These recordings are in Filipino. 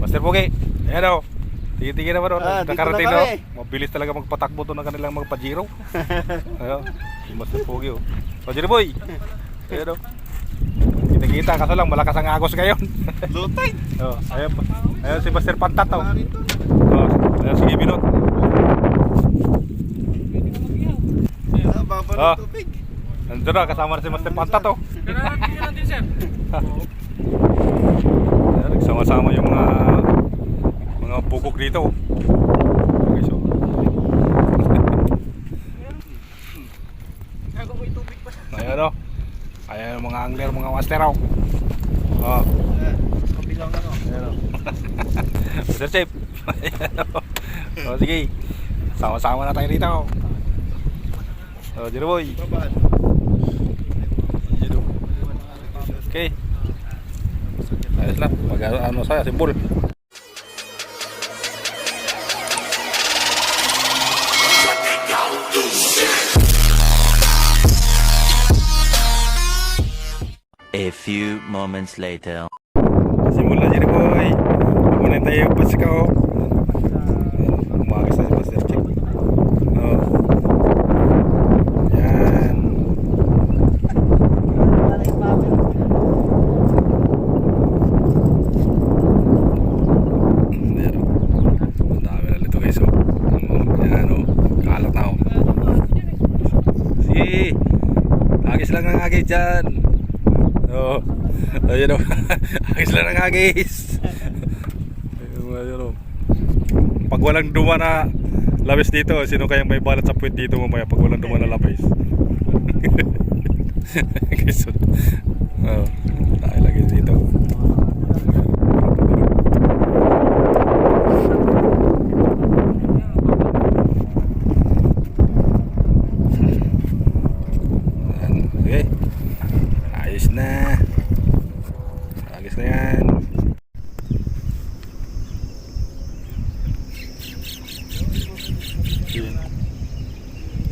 Master Pogi. Ayan o. Tingin-tingin naman o. Dito Nakarating na na o. kami. Mabilis talaga magpatakbo to ng kanilang mga pajiro. Ayan o. Si Master Pogi o. O Jerry Boy. Ayan o. Kita-kita kaso lang malakas ang agos ngayon. Low tide. O. Ayan pa. Ayan si Master Pantat o. O. Ayan si Gibinot. Baba Ah. ng tubig. Nandun na kasama na si Master Pantat o. natin, sir. Ayan, nagsama-sama yung mga bukog dito. Okay, so. Gago ko yung tubig pa. Ayan o. Ayan yung mga angler, mga master o. Oh. Kabilang ano. Ayan o. Master Chef. Ayan o. O sige. Sama-sama na tayo rito o. O, Jerry Boy. Babaan. Ayan o. Okay. Ayos na. Mag-ano saya, simbol. A few moments later. Simbol na, Jerry Boy. Muna tayo yung pasika o. Umagas na si Master Chef. O. Yan. Ayan o. Ang dami na nito guys o. Yan o. Kalat na o. Sige. Agis lang ang agis dyan. Oo. Ayan o. Agis lang ang agis. Ayan o. Pag walang duma na labis dito, sino kayang may balat sa puwit dito mamaya pag walang duma na labis? Guys, oo. Tayo lagi dito. Ayan, okay. Ayos na. Ayos na yan.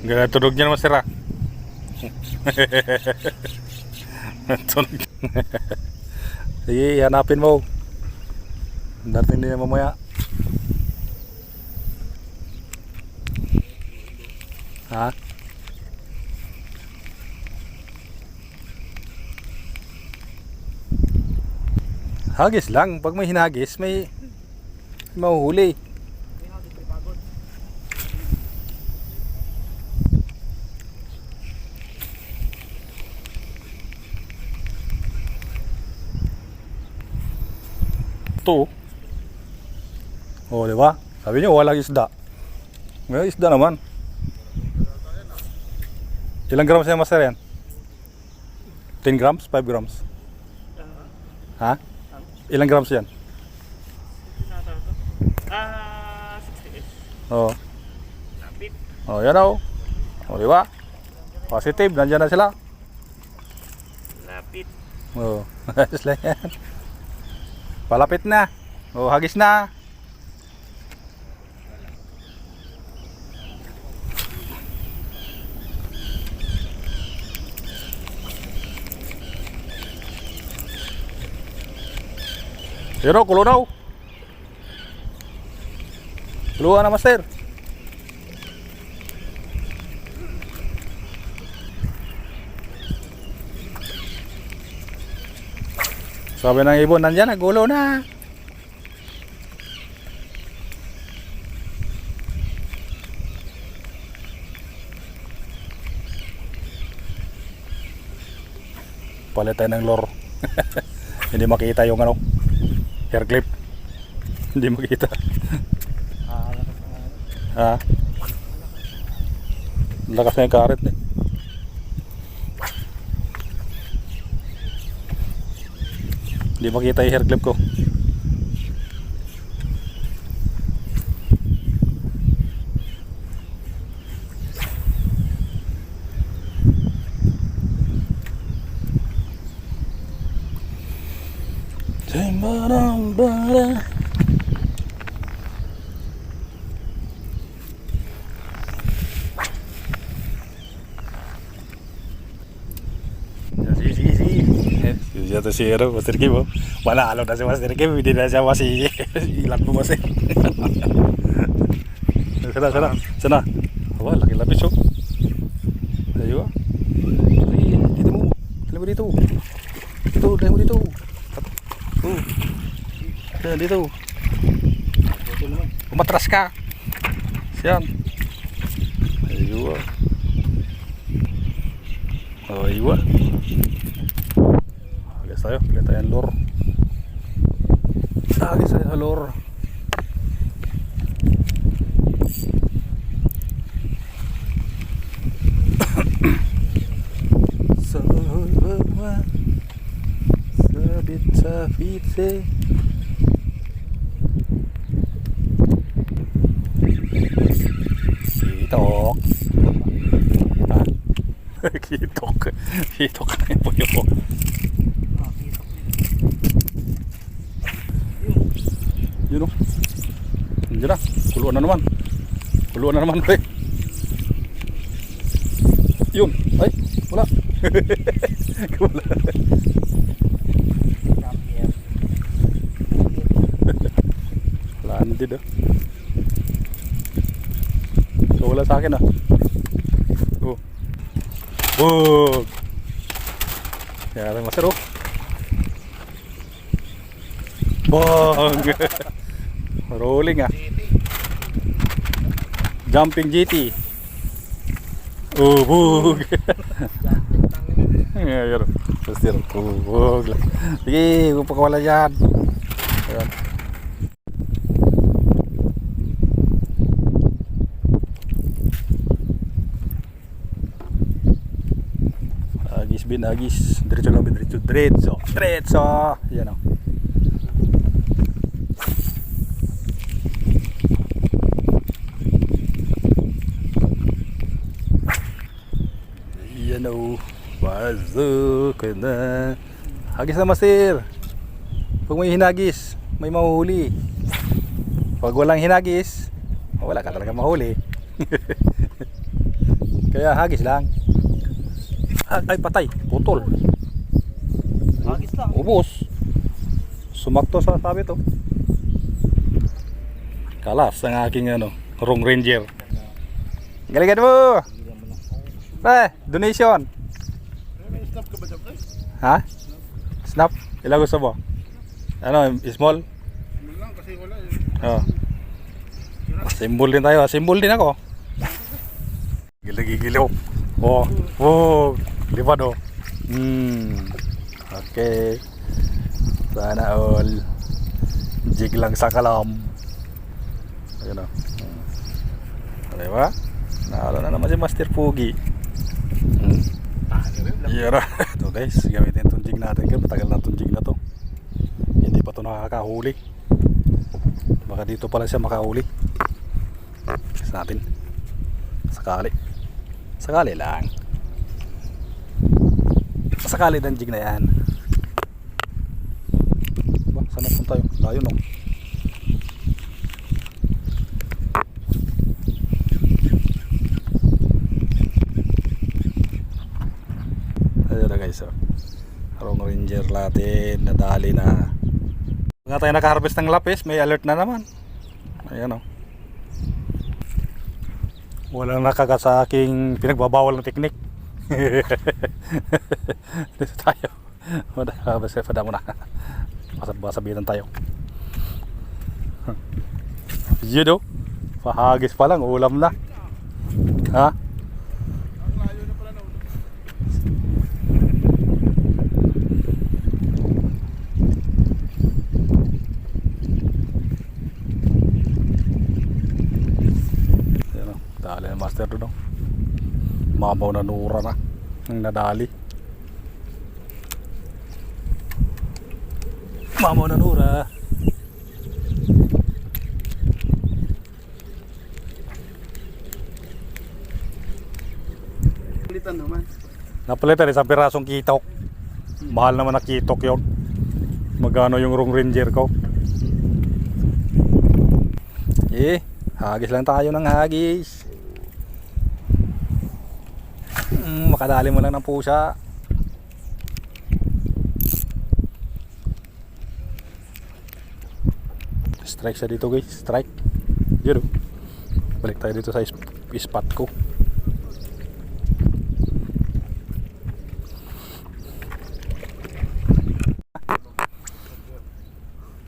Ganda tunog niyan, Master ah. Tunog. Sige, hanapin mo. Dating din mamaya. Ha? Hagis lang. Pag may hinagis, may mahuhuli. Ito. Oh, di ba? Sabi niyo walang isda. May isda naman. Ilang grams yan, Master yan? 10 grams? 5 grams? Ha? Ilang grams yan? 68. Oh. Lapit. Oh, yan o. Oh, di ba? Positive, nandiyan na sila. Lapit. Oh, ayos lang yan. Palapit na. Oh, hagis na. Pero kulo daw. Kuluan na, Master. Sabi ng ibon, nandyan, nagulo na. Palit tayo ng lure. Hindi makita yung ano, hair clip. Hindi makita. Ha? Lakas na yung karet eh. Hindi makita yung hair clip ko. Sembarang-barang. Sige. Ito si Master Kim, oh. Manalo na si Master Kim, hindi na siya ilan po Master. Sana. Wah, laki lapis, oh. Ayo. Dito mo. Dali mo dito. Dali mo dito. Oh. Dito. Umatras ka. Siyan. Ayo. Oh, iwa. Agak tayo, lihat tayo ang lure. Agak tayo sa lure. Sabit sa fitse. Kitok. Kitok na yung puyo ko. Yun o. Hindi na. Kuluan na naman. Pre. Yun. Ay. Wala. Wala. Wala na din ah. So wala sa akin ah. Oh. Bug! Kaya lang masaro. Bug! Rolling ah. Jumping GT. Oh, bug! Ayan. Pasti bug lah. Sige, upakawala yan. Ayan. Agis, diretso. Yan o. Yan o. Pasok na. Hagis na Master. Pag may hinagis, may mahuhuli. Pag walang hinagis, wala ka talaga mahuli. Kaya hagis lang. Ay, patay, putol. Hagis lang. Ubos. Sumakto sa sabi to. Kalas ang aking Rong Ranger. Galingan mo. Donation. May snap ka ba dyan, pre? Ha? Snap? Ilang gusto mo? Small? Hindi lang kasi wala eh. Oh. Symbol din tayo. Symbol din ako. Gila-gila. Oh. Lipad oh. Okay. Sana all. Jig lang sa kalam. Ayun o. Diba? Naalo na naman si Master Pugi. Iya. Ito guys, gamitin itong jig natin. Patagal na itong jig na to. Hindi pa ito nakakahuli. Baka dito pala siya makahuli. Kasi natin. Sakali lang. Sakali ng jig na yan. Ba, saan natin tayo? Layo no. Ayun na guys, Rong Ranger natin, nadali na. Nga tayo nakaharvest ng lapis, may alert na naman. Ayan o. Walang nakagat sa aking pinagbabawal ng teknik. Dito tayo. Pada mo na. Masabitan tayo. Yun o. Pahagis pa lang, ulam na. Ha? Ang layo na pala na. Ayan o. Dali na master doon o. Mabaw na nura na ang nadali. Mabaw na nura. Palitan naman. Napalitan isang pirasong kitok. Mahal naman na kitok yun. Magkano yung Rong Ranger ko? Hagis lang tayo ng hagis. Makadali mo lang ng pusa. Strike siya dito guys, strike. Yun oh. Balik tayo dito sa spot ko.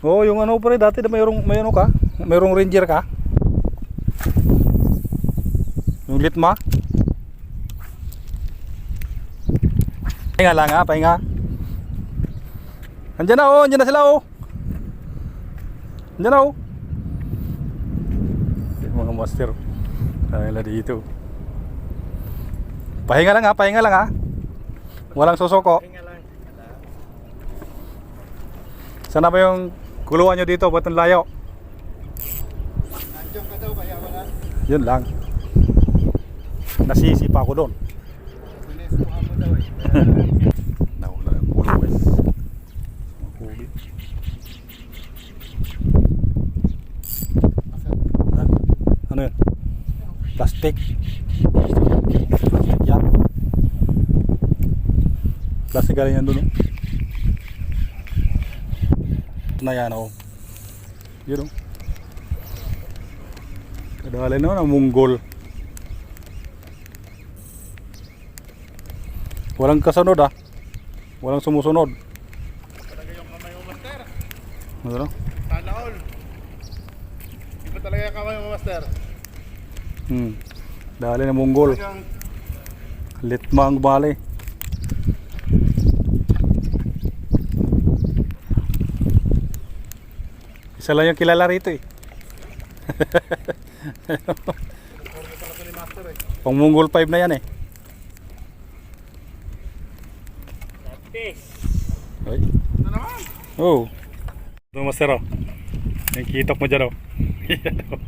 Oh, yung ano pa rin dati na mayroong ka? Mayroong ranger ka? Yung litma? Pahinga lang ha, pahinga. Andiyan na oh, andiyan na sila oh. Andiyan na oh. Mga master. Kaya dito. Pahinga lang ha, pahinga lang ha. Walang susoko. Sana ba yung kuluan nyo dito? Ba't ang layo? Nandiyan ka daw, kaya wala. Yun lang. Nasisi pa ako doon. Pinesuhan mo daw eh. Nawala yung kulo guys. Huli. Ha? Ano yun? Plastic. Plastic yan. Plastic galing yan doon. Oh. Ito na yan oh. Yun oh. Kadali naman ang munggol. Walang kasunod ah. Walang sumusunod. Talaga yung kamay mo, master. Ano? Sana all. Iba talaga yung kamay mo, master. Dali na munggol. Talagang Litma ang bali. Isa lang yung kilala rito eh. pala ito ni master eh. Pang munggol 5 na yan eh. Tapis. Ay. Ito naman. Oh. Ito master oh. Yung kitok mo dyan oh. Yan oh.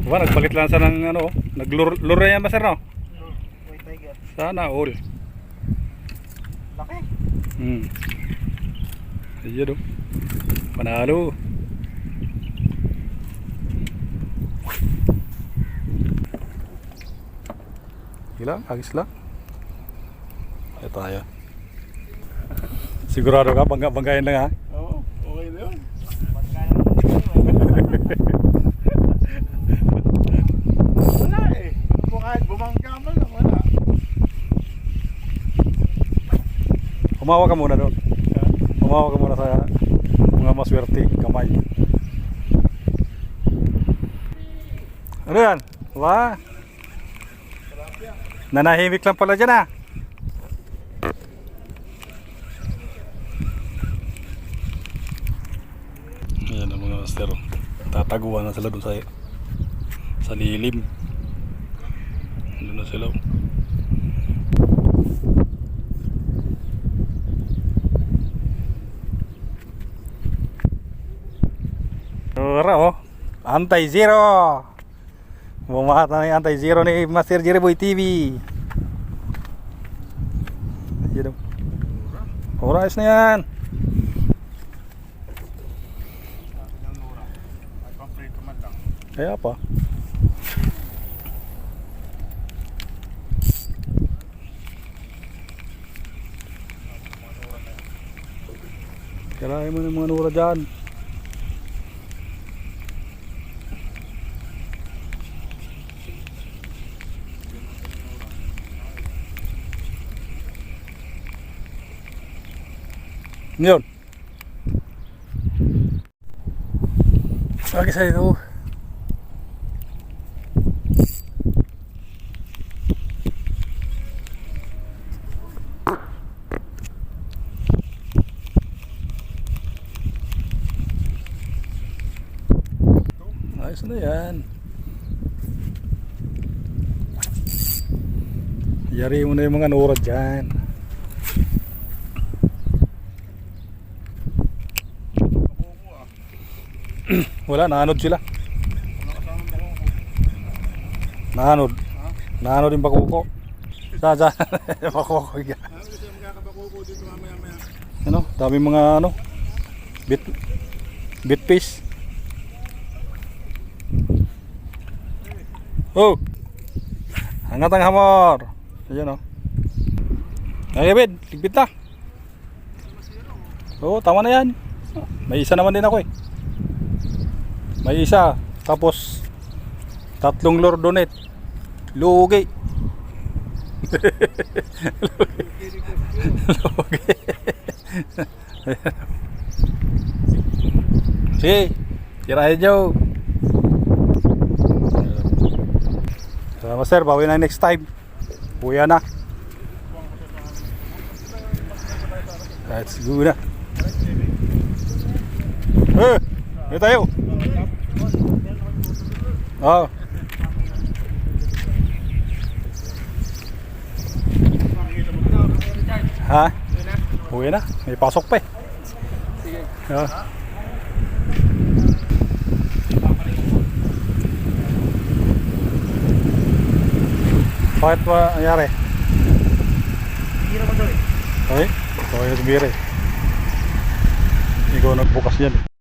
Diba nagpalit lang sa ng ano oh. Naglure yan master no? Wait, tiger. Sana all. Laki. Ayan oh. Panalo. Ilang? Agis lang? Ito tayo. Sigurado ka? Banggain lang ha? Oo, okay na yun. Wala eh. Kahit bumangga mo lang, wala. Kumawa ka muna doon. Kumawa ka muna sa mga maswerte kamay. Ano yan? Wah. Nanahimik lang pala dyan ah. Ayan ang mga master. Tataguan na sila doon sa lilim. Doon na sila. Ora oh. Anti-zero. Bumahat na yung anti-zero ni Master Jerry Boy TV. Ayan oh. Oras na yan. Ay, pang-prito man lang. Kaya pa. Kirahin mo ng mga nura dyan. Yun. Lagi sa ito. Ayos na yan. Yari mo na yung mga nura dyan. Wala, naanod sila. Naanod. Naanod yung bakuko. Sa. Bakuko. Ano kasi magkakabakuko dito mamaya-maya? Ano, dami mga ano. Bit fish. Oh. Angat ang hamor. Ayan oh. Ay, Ben, ligpit na. Oo, tama na yan. May isa naman din ako eh. May isa. Tapos, 3 lordonet. Lugi. Lugi. Sige, tirahin nyo. Salamat sir, bawi na next time. Uya na. Let's go na. Dito tayo. Oh. Ha? Uwi na. May pasok pa eh. Sige. Bakit ba nangyari? Hindi naman daw eh. Okay? Ito kayo tumiri. Ikaw nagbukas yan eh.